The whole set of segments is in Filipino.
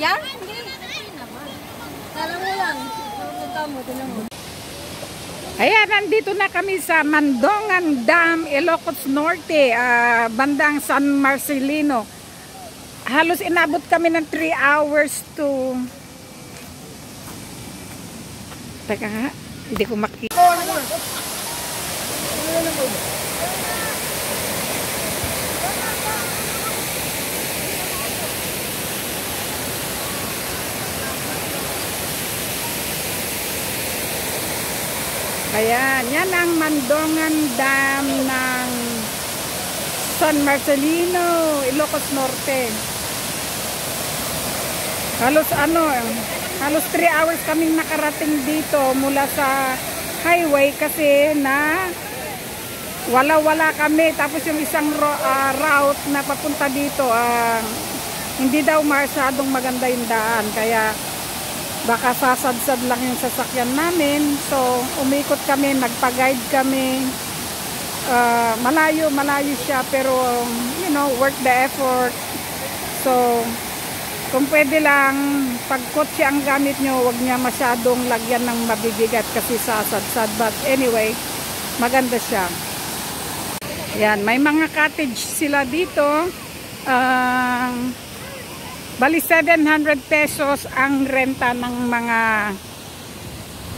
Yan? Hindi naman. Kala mo lang. Pupunta mo, tinan mo. Ayan, nandito na kami sa Mandongan Dam, Ilocos Norte, bandang San Marcelino. Halos inabot kami ng 3 hours to... Teka nga, hindi ko makita. Ayan, yan ang Mandongan Dam ng San Marcelino, Ilocos Norte. Halos 3 hours kaming nakarating dito mula sa highway kasi na wala kami. Tapos yung isang route na papunta dito, hindi daw masyadong maganda yung daan. Kaya baka sasadsad lang yung sasakyan namin. So, umikot kami, nagpa-guide kami. Malayo siya pero, you know, worth the effort. So, kung pwede lang, pag kotse ang gamit nyo, wag niya masyadong lagyan ng mabibigat kasi sasadsad. But anyway, maganda siya. Yan, may mga cottage sila dito. Bali 700 pesos ang renta ng mga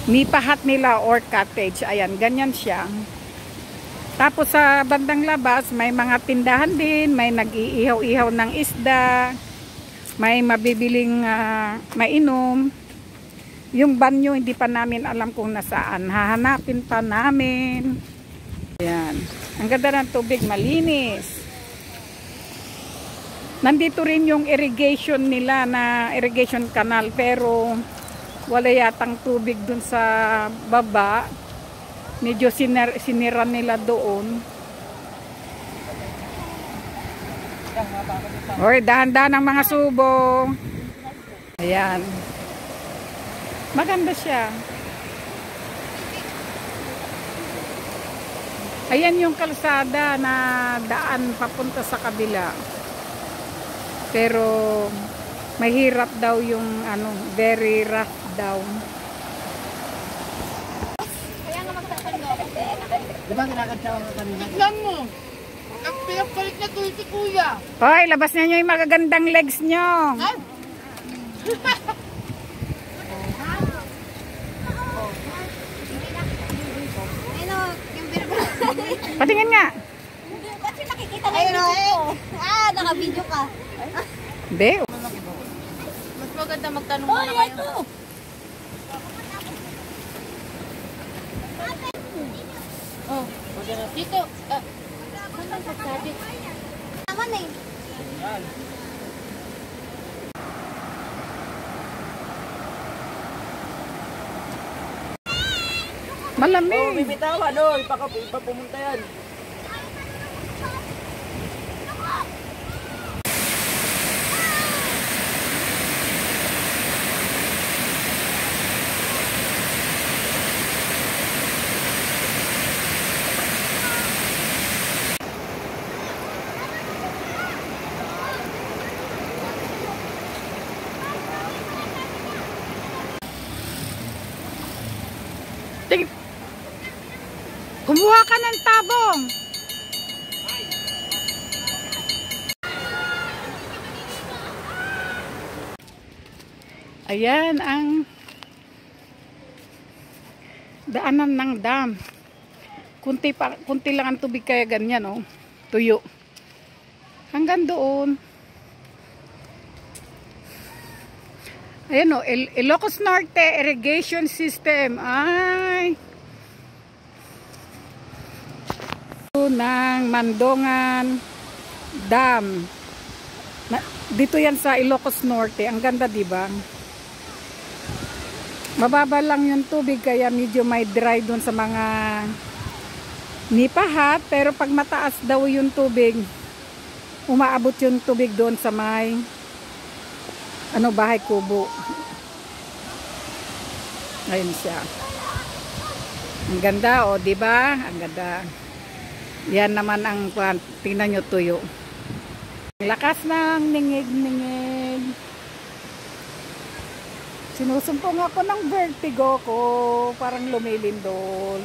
nipahat nila or cottage. Ayan, ganyan siya. Tapos sa bandang labas, may mga tindahan din, may nag-iihaw-ihaw ng isda, may mabibiling mainom. Yung banyo, hindi pa namin alam kung nasaan. Hahanapin pa namin. Ayan. Ang ganda ng tubig, malinis. Nandito rin yung irrigation nila na irrigation canal pero wala yatang tubig dun sa baba. Medyo sinira nila doon. Hoy, dahan-dahan ang mga subo. Ayan. Maganda siya. Ayan yung kalsada na daan papunta sa kabila. Pero mahirap daw yung very rough daw. Kaya nga magtatanong ako. Diba kinakantsawa ka kanina? Tignan mo! Ang pinapalit na tuloy si Kuya. Hoy, labas na nyo yung magagandang legs nyo. Ay! Ano, yung binabalik. Patingin nga. Kasi nakikita na yun ako. Naka-video ka. Hindi. Mas maganda magtanong muna kayo. Oh, dito. Saan ang pagsabi? Naman eh. Malamig. Oh, may bitawan, ipapumunta yan. Kumuha ka ng tabong. Ayan ang daanan ng dam. Kunti lang ang tubig kaya ganyan, oh. Tuyo. Hanggang doon. Ayan, oh, Ilocos Norte Irrigation System. Ay. Ng Mandongan Dam. Dito yan sa Ilocos Norte. Ang ganda, diba? Mababa lang yung tubig kaya medyo may dry doon sa mga nipahat. Pero pag mataas daw yung tubig, umaabot yung tubig doon sa may bahay kubo. Ayun siya. Ang ganda, oh, diba? Ang ganda. Yan naman ang tingnan nyo, tuyo. Lakas ng ningig-ningig. Sinusumpong ako ng vertigo ko, parang lumilindol.